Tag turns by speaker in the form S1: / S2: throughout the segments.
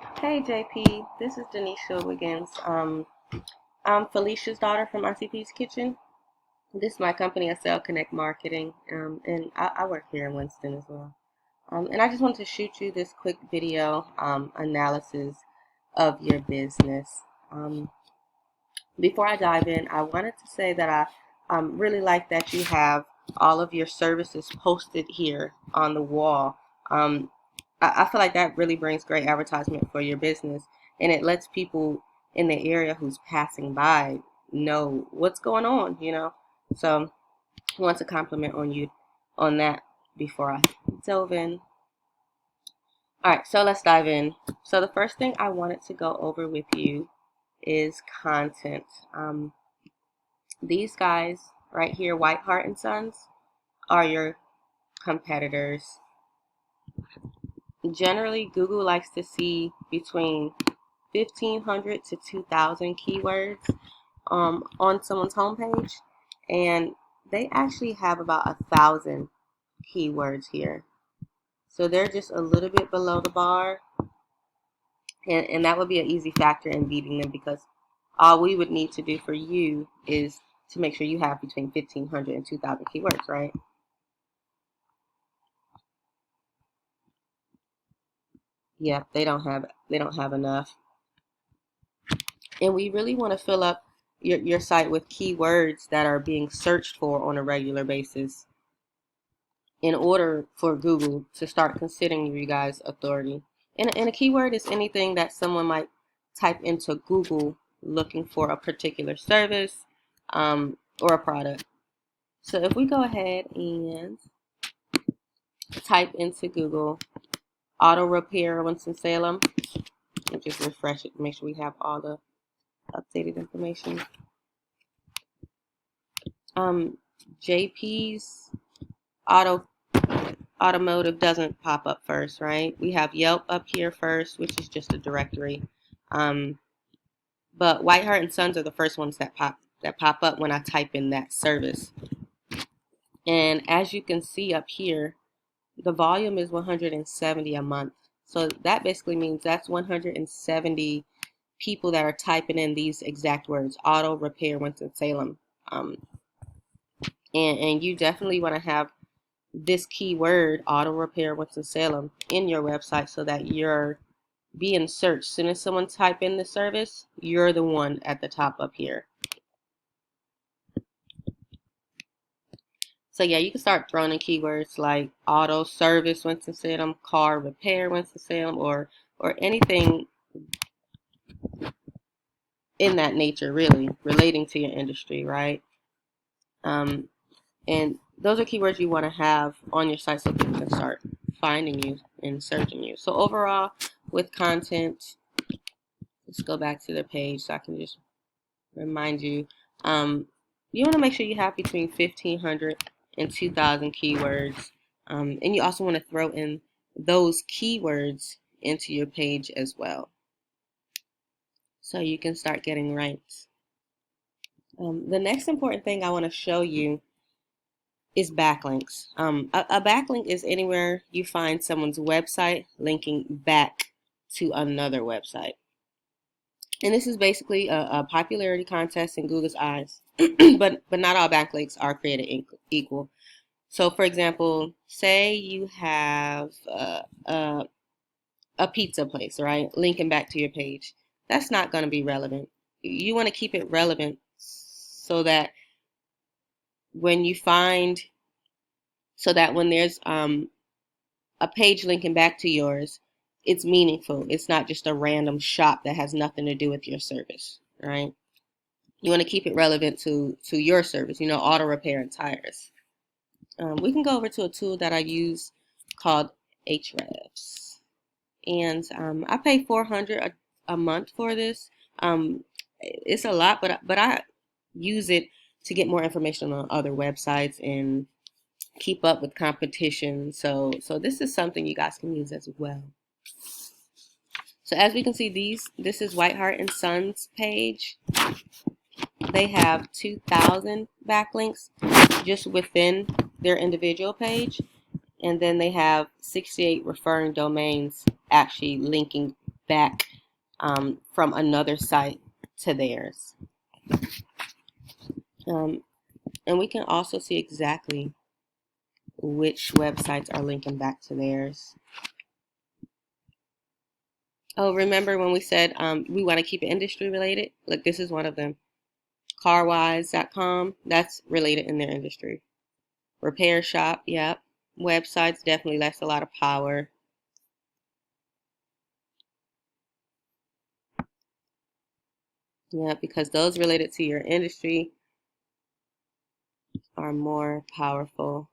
S1: Hey JP, this is Denisha Wiggins. I'm Felicia's daughter from ICP's Kitchen. This is my company, I sell Connect Marketing, and I work here in Winston as well. And I just wanted to shoot you this quick video analysis of your business. Um, Before I dive in, I wanted to say that I really like that you have all of your services posted here on the wall. Um, I feel like that really brings great advertisement for your business, and it lets people in the area who's passing by know what's going on. So I want to compliment on you on that before I delve in. All right, so let's dive in. So the first thing I wanted to go over with you is content. These guys right here, Whitehart and Sons, are your competitors. Generally, Google likes to see between 1,500 to 2,000 keywords on someone's homepage, and they actually have about 1,000 keywords here. So they're just a little bit below the bar, and that would be an easy factor in beating them, because all we would need to do for you is to make sure you have between 1,500 and 2,000 keywords, right? Yeah, they don't have enough. And we really want to fill up your site with keywords that are being searched for on a regular basis in order for Google to start considering you guys authority. And a keyword is anything that someone might type into Google looking for a particular service or a product. So if we go ahead and type into Google auto repair Winston-Salem, and just refresh it to make sure we have all the updated information. JP's Automotive doesn't pop up first, right? We have Yelp up here first, which is just a directory. But Whitehart and Sons are the first ones that pop up when I type in that service. And as you can see up here, the volume is 170 a month. So that basically means that's 170 people that are typing in these exact words: auto repair Winston-Salem. And you definitely want to have this keyword, auto repair Winston-Salem, in your website so that you're being searched. As soon as someone type in the service, you're the one at the top up here. So yeah, you can start throwing in keywords like auto service Winston-Salem, car repair Winston-Salem, or anything in that nature, really relating to your industry, right? And those are keywords you want to have on your site so people can start finding you and searching you. So overall, with content, let's go back to the page so I can just remind you. You want to make sure you have between 1,500 and 2,000 keywords. And you also want to throw in those keywords into your page as well, so you can start getting ranked. The next important thing I want to show you is backlinks. A backlink is anywhere you find someone's website linking back to another website. And this is basically a popularity contest in Google's eyes, but not all backlinks are created equal. So, for example, say you have a pizza place, right, linking back to your page. That's not going to be relevant. You want to keep it relevant so that when there's a page linking back to yours, it's meaningful. It's not just a random shop that has nothing to do with your service, right? You want to keep it relevant to your service, auto repair and tires. We can go over to a tool that I use called Ahrefs. And I pay $400 a month for this. It's a lot, but I use it to get more information on other websites and keep up with competition. So this is something you guys can use as well. So as we can see, this is Whitehart and Sons page. They have 2,000 backlinks just within their individual page, and then they have 68 referring domains actually linking back from another site to theirs. And we can also see exactly which websites are linking back to theirs. Oh, remember when we said we want to keep it industry related? Like, this is one of them. Carwise.com, that's related in their industry. Repair shop, yep. Websites, definitely, that's a lot of power. Yeah, because those related to your industry are more powerful.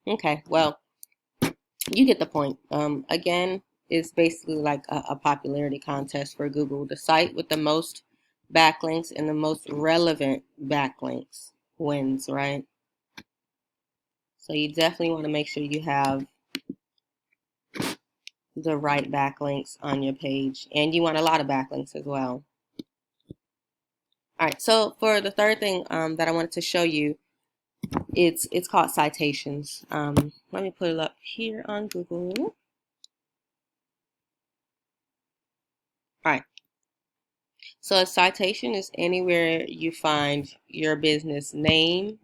S1: Okay, well, you get the point. Again, it's basically like a popularity contest for Google. The site with the most backlinks and the most relevant backlinks wins, right? So you definitely want to make sure you have the right backlinks on your page, and you want a lot of backlinks as well. All right, so for the third thing that I wanted to show you, it's called citations. Let me put it up here on Google. All right. So a citation is anywhere you find your business name,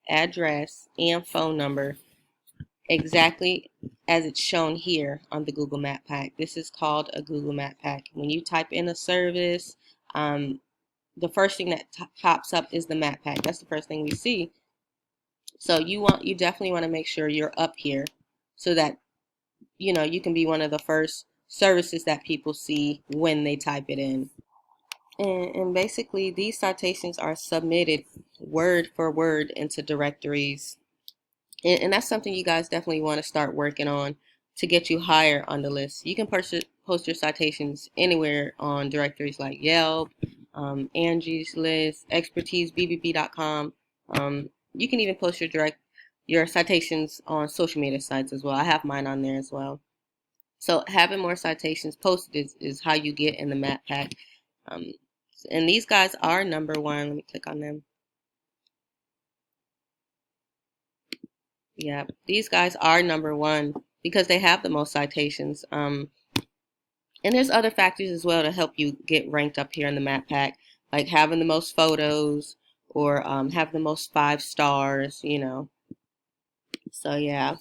S1: address, and phone number exactly as it's shown here on the Google Map Pack. This is called a Google Map Pack. When you type in a service, the first thing that pops up is the Map Pack. That's the first thing we see. So you definitely want to make sure you're up here so that you can be one of the first services that people see when they type it in. And basically, these citations are submitted word for word into directories. And that's something you guys definitely want to start working on to get you higher on the list. You can post your citations anywhere on directories like Yelp, Angie's List, Expertise, BBB.com. You can even post your citations on social media sites as well. I have mine on there as well. So having more citations posted is how you get in the Map Pack. And these guys are number one. Let me click on them. Yeah, these guys are number one because they have the most citations. And there's other factors as well to help you get ranked up here in the Map Pack, like having the most photos or have the most 5 stars, So yeah,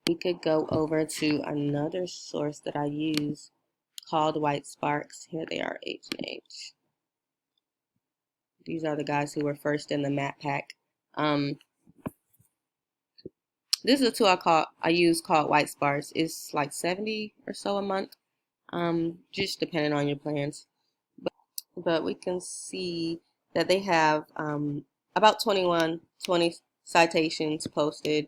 S1: we could go over to another source that I use called White Sparks. Here they are, H&H. These are the guys who were first in the Map Pack. This is a tool I use called White Sparks. It's like 70 or so a month, just depending on your plans. But we can see that they have about 20 citations posted.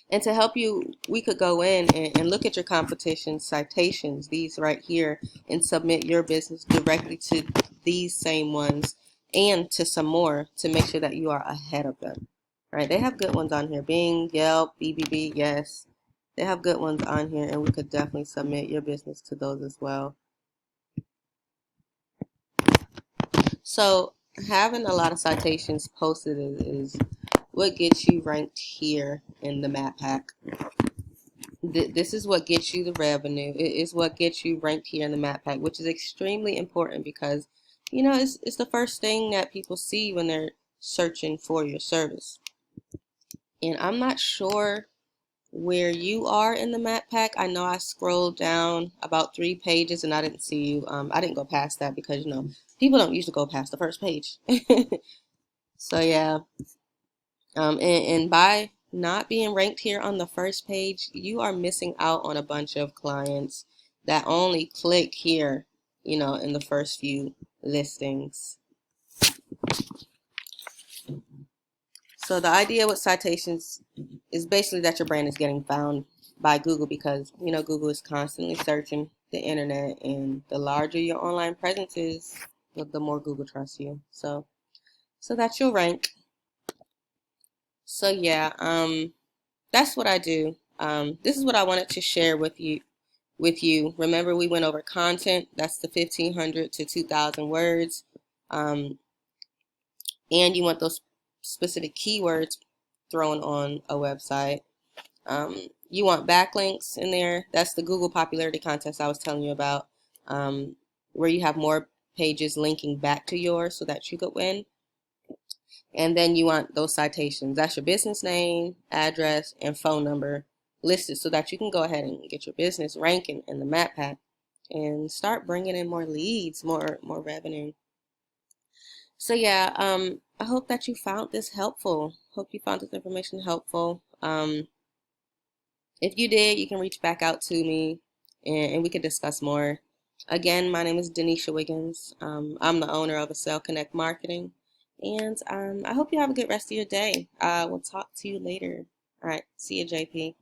S1: And to help you, we could go in and look at your competition citations, these right here, and submit your business directly to these same ones and to some more to make sure that you are ahead of them. All right, they have good ones on here. Bing, Yelp, BBB, yes. They have good ones on here, and we could definitely submit your business to those as well. So having a lot of citations posted is what gets you ranked here in the Map Pack. This is what gets you the revenue. It is what gets you ranked here in the Map Pack, which is extremely important because, it's the first thing that people see when they're searching for your service. And I'm not sure where you are in the Map Pack. I know I scrolled down about 3 pages and I didn't see you. I didn't go past that because, people don't usually go past the first page. So yeah. And by not being ranked here on the first page, you are missing out on a bunch of clients that only click here, in the first few listings. So the idea with citations is basically that your brand is getting found by Google because, Google is constantly searching the internet, and the larger your online presence is, the more Google trusts you. So that's your rank. So yeah, that's what I do. This is what I wanted to share with you. Remember, we went over content. That's the 1,500 to 2,000 words. And you want those specific keywords thrown on a website. You want backlinks in there. That's the Google popularity contest I was telling you about, where you have more pages linking back to yours so that you could win. And then you want those citations. That's your business name, address, and phone number listed so that you can go ahead and get your business ranking in the map pack and start bringing in more leads, more revenue. So yeah, I hope that you found this helpful. Hope you found this information helpful. If you did, you can reach back out to me and we could discuss more. Again, my name is Denisha Wiggins. I'm the owner of Sell Connect Marketing. And I hope you have a good rest of your day. We'll talk to you later. All right. See you, JP.